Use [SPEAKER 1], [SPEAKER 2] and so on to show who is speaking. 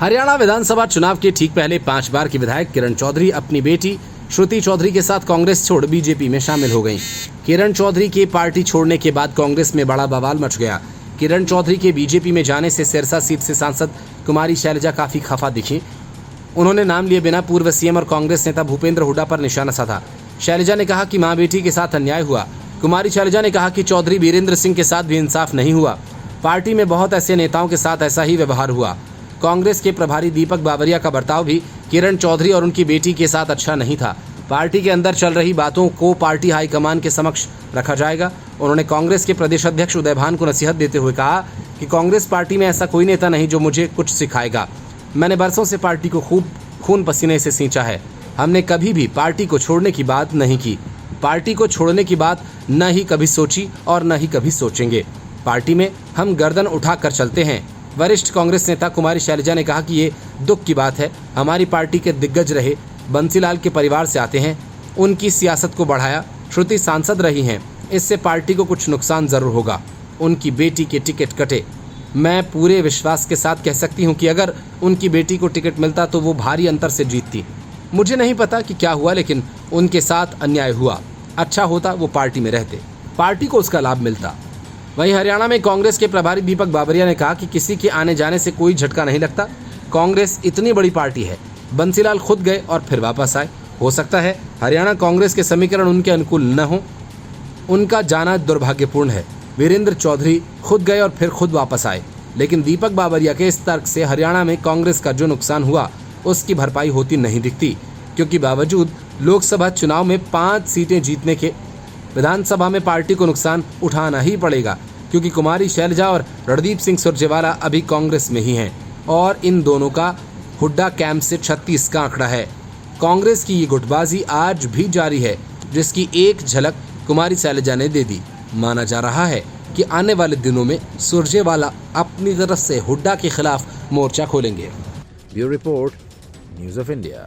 [SPEAKER 1] हरियाणा विधानसभा चुनाव के ठीक पहले 5 बार की विधायक किरण चौधरी अपनी बेटी श्रुति चौधरी के साथ कांग्रेस छोड़ बीजेपी में शामिल हो गईं। किरण चौधरी के पार्टी छोड़ने के बाद कांग्रेस में बड़ा बवाल मच गया। किरण चौधरी के बीजेपी में जाने से सिरसा सीट से सांसद कुमारी शैलजा काफी खफा दिखी। उन्होंने नाम लिए बिना पूर्व सीएम और कांग्रेस नेता भूपेंद्र हुड्डा पर निशाना साधा। शैलजा ने कहा कि मां बेटी के साथ अन्याय हुआ। कुमारी शैलजा ने कहा कि चौधरी वीरेंद्र सिंह के साथ भी इंसाफ नहीं हुआ। पार्टी में बहुत ऐसे नेताओं के साथ ऐसा ही व्यवहार हुआ। कांग्रेस के प्रभारी दीपक बाबरिया का बर्ताव भी किरण चौधरी और उनकी बेटी के साथ अच्छा नहीं था। पार्टी के अंदर चल रही बातों को पार्टी हाईकमान के समक्ष रखा जाएगा। उन्होंने कांग्रेस के प्रदेश अध्यक्ष उदय भान को नसीहत देते हुए कहा कि कांग्रेस पार्टी में ऐसा कोई नेता नहीं जो मुझे कुछ सिखाएगा। मैंने बरसों से पार्टी को खूब खून पसीने से सींचा है। हमने कभी भी पार्टी को छोड़ने की बात नहीं की। पार्टी को छोड़ने की बात न ही कभी सोची और न ही कभी सोचेंगे। पार्टी में हम गर्दन उठा कर चलते हैं। वरिष्ठ कांग्रेस नेता कुमारी शैलजा ने कहा कि ये दुख की बात है। हमारी पार्टी के दिग्गज रहे बंसीलाल के परिवार से आते हैं, उनकी सियासत को बढ़ाया। श्रुति सांसद रही हैं, इससे पार्टी को कुछ नुकसान जरूर होगा। उनकी बेटी के टिकट कटे। मैं पूरे विश्वास के साथ कह सकती हूँ कि अगर उनकी बेटी को टिकट मिलता तो वो भारी अंतर से जीतती। मुझे नहीं पता कि क्या हुआ, लेकिन उनके साथ अन्याय हुआ। अच्छा होता वो पार्टी में रहते, पार्टी को उसका लाभ मिलता। वहीं हरियाणा में कांग्रेस के प्रभारी दीपक बाबरिया ने कहा कि किसी के आने जाने से कोई झटका नहीं लगता। कांग्रेस इतनी बड़ी पार्टी है, बंसीलाल खुद गए और फिर वापस आए। हो सकता है हरियाणा कांग्रेस के समीकरण उनके अनुकूल न हो, उनका जाना दुर्भाग्यपूर्ण है। वीरेंद्र चौधरी खुद गए और फिर खुद वापस आए, लेकिन दीपक बाबरिया के इस तर्क से हरियाणा में कांग्रेस का जो नुकसान हुआ उसकी भरपाई होती नहीं दिखती, क्योंकि बावजूद लोकसभा चुनाव में 5 सीटें जीतने के विधानसभा में पार्टी को नुकसान उठाना ही पड़ेगा, क्योंकि कुमारी शैलजा और रणदीप सिंह सुरजेवाला अभी कांग्रेस में ही हैं और इन दोनों का हुड्डा कैंप से 36 का आंकड़ा है। कांग्रेस की ये गुटबाजी आज भी जारी है, जिसकी एक झलक कुमारी शैलजा ने दे दी। माना जा रहा है कि आने वाले दिनों में सुरजेवाला अपनी तरफ से हुड्डा के खिलाफ मोर्चा खोलेंगे। Bureau report, news of India.